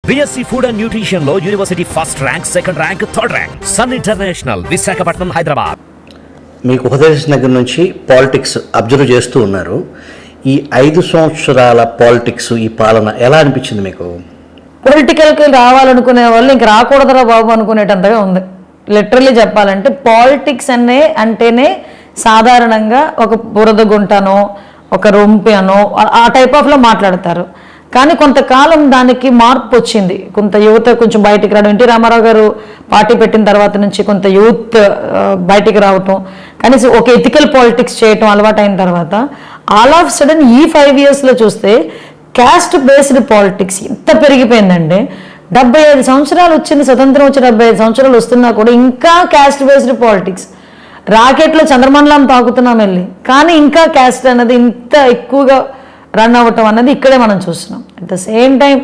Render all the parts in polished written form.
BSc Food and Nutrition లో university first rank, second rank, third rank. Sun International, Visakhapatnam, Hyderabad. మీకు ఉపదేశం దగ్గర నుంచి పాలిటిక్స్ అబ్జర్వ్ చేస్తూ ఉన్నారు. ఈ 5 సంవత్సరాల పాలిటిక్స్, ఈ పాలన ఎలా అనిపించింది మీకు? పొలిటికల్కి రావాలనుకునే వాళ్ళు ఇంక రాకూడదురా బాబు అనుకునేటంతగా ఉంది. లిటరల్లీ చెప్పాలంటే పాలిటిక్స్ అంటేనే సాధారణంగా ఒక బురద గుంటనో ఒక రొంపి అనో ఆ టైప్ ఆఫ్లో మాట్లాడతారు. కానీ కొంతకాలం దానికి మార్పు వచ్చింది. కొంత యువత కొంచెం బయటికి రావడం, ఎన్టీ రామారావు గారు పార్టీ పెట్టిన తర్వాత నుంచి కొంత యూత్ బయటికి రావటం, కనీసం ఒక ఎథికల్ పాలిటిక్స్ చేయటం అలవాటు అయిన తర్వాత ఆల్ ఆఫ్ సడన్ ఈ 5 yearsలో చూస్తే క్యాస్ట్ బేస్డ్ పాలిటిక్స్ ఎంత పెరిగిపోయిందంటే 75 సంవత్సరాలు వచ్చింది, స్వతంత్రం వచ్చి 75 సంవత్సరాలు వస్తున్నా కూడా ఇంకా క్యాస్ట్ బేస్డ్ పాలిటిక్స్. రాకెట్లో చంద్రమండలం తాకుతున్నాం వెళ్ళి, కానీ ఇంకా క్యాస్ట్ అన్నది ఇంత ఎక్కువగా రన్ అవ్వటం అన్నది ఇక్కడే మనం చూస్తున్నాం. అట్ ద సేమ్ టైం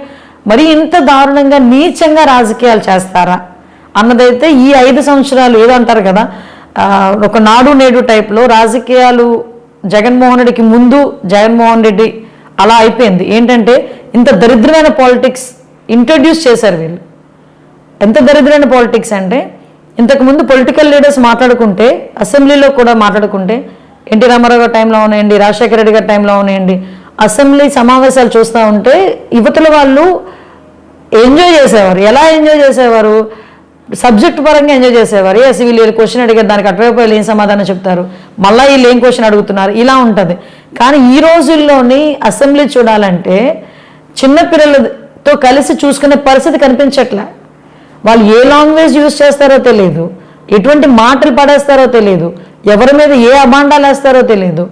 మరి ఇంత దారుణంగా నీచంగా రాజకీయాలు చేస్తారా అన్నదైతే ఈ 5 సంవత్సరాలు ఏదో అంటారు కదా, ఒక నాడు నేడు టైప్లో రాజకీయాలు జగన్మోహన్ రెడ్డికి ముందు జగన్మోహన్ రెడ్డి అలా అయిపోయింది. ఏంటంటే ఇంత దరిద్రమైన పాలిటిక్స్ ఇంట్రడ్యూస్ చేశారు వీళ్ళు. ఎంత దరిద్రమైన పాలిటిక్స్ అంటే ఇంతకుముందు పొలిటికల్ లీడర్స్ మాట్లాడుకుంటే, అసెంబ్లీలో కూడా మాట్లాడుకుంటే, ఎన్టీ రామారావు గారి టైంలో ఉన్నాయండి, రాజశేఖర రెడ్డి గారి టైంలో ఉన్నాయండి, అసెంబ్లీ సమావేశాలు చూస్తూ ఉంటే యువతల వాళ్ళు ఎంజాయ్ చేసేవారు. ఎలా ఎంజాయ్ చేసేవారు? సబ్జెక్ట్ పరంగా ఎంజాయ్ చేసేవారు. వీళ్ళు క్వశ్చన్ అడిగారు, దానికి అటువైపు వీళ్ళు ఏం సమాధానం చెప్తారు, మళ్ళీ వీళ్ళు ఏం క్వశ్చన్ అడుగుతున్నారు, ఇలా ఉంటుంది. కానీ ఈ రోజుల్లోని అసెంబ్లీ చూడాలంటే చిన్నపిల్లలతో కలిసి చూసుకునే పరిస్థితి కనిపించట్లే. వాళ్ళు ఏ లాంగ్వేజ్ యూజ్ చేస్తారో తెలియదు, ఎటువంటి మాటలు పడేస్తారో తెలియదు, ఎవరి మీద ఏ అభాండాలు వేస్తారో తెలియదు.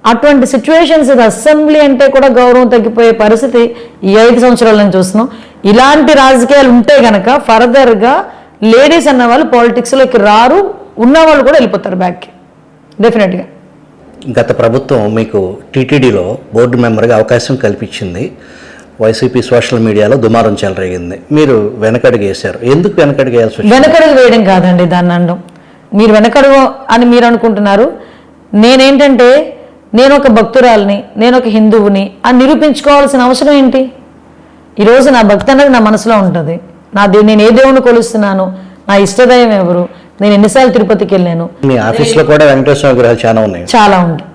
అటువంటి సిచ్యువేషన్స్, అసెంబ్లీ అంటే కూడా గౌరవం తగ్గిపోయే పరిస్థితి ఈ 5 సంవత్సరాల నుంచి చూస్తున్నాం. ఇలాంటి రాజకీయాలు ఉంటే గనక ఫర్దర్గా లేడీస్ అన్న వాళ్ళు పాలిటిక్స్లోకి రారు, ఉన్నవాళ్ళు కూడా వెళ్ళిపోతారు బ్యాక్కి డెఫినెట్గా. గత ప్రభుత్వం మీకు టీటీడీలో బోర్డు మెంబర్గా అవకాశం కల్పించింది. వైసీపీ సోషల్ మీడియాలో దుమారం చెలరేగింది. మీరు వెనకడుగు వేశారు. ఎందుకు వెనకడుగు వేయాల్సి వచ్చింది? వెనకడుగు వేయడం కాదండి దాన్ని అనడం. మీరు వెనకడుగు అని మీరు అనుకుంటున్నారు. నేనేంటంటే నేను ఒక భక్తురాలిని, నేను ఒక హిందువుని అని నిరూపించుకోవాల్సిన అవసరం ఏంటి? ఈరోజు నా భక్తి అనేది నా మనసులో ఉంటుంది. నేను ఏ దేవుని కొలుస్తున్నాను, నా ఇష్టదైవం ఎవరు, నేను ఎన్నిసార్లు తిరుపతికి వెళ్ళాను. మీ ఆఫీస్లో కూడా వెంకటేశ్వర విగ్రహాలు చాలా ఉన్నాయి. చాలా ఉంటాయి.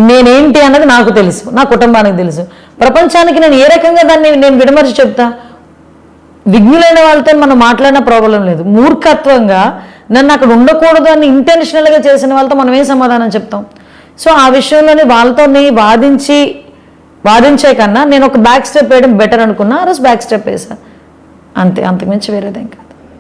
నేనేంటి అన్నది నాకు తెలుసు, నా కుటుంబానికి తెలుసు. ప్రపంచానికి నేను ఏ రకంగా దాన్ని నేను విడమర్చి చెప్తా? విఘ్నులైన వాళ్ళతో మనం మాట్లాడిన ప్రాబ్లం లేదు. మూర్ఖత్వంగా నన్ను అక్కడ ఉండకూడదు అని ఇంటెన్షనల్గా చేసిన వాళ్ళతో మనం ఏం సమాధానం చెప్తాం? సో ఆ విషయంలోనే వాళ్ళతో వాదించే కన్నా నేను ఒక బ్యాక్ స్టెప్ వేయడం బెటర్ అనుకున్నా. ఆ రోజు బ్యాక్ స్టెప్ వేసా, అంతే. అంతకుమించి వేరేది ఇంకా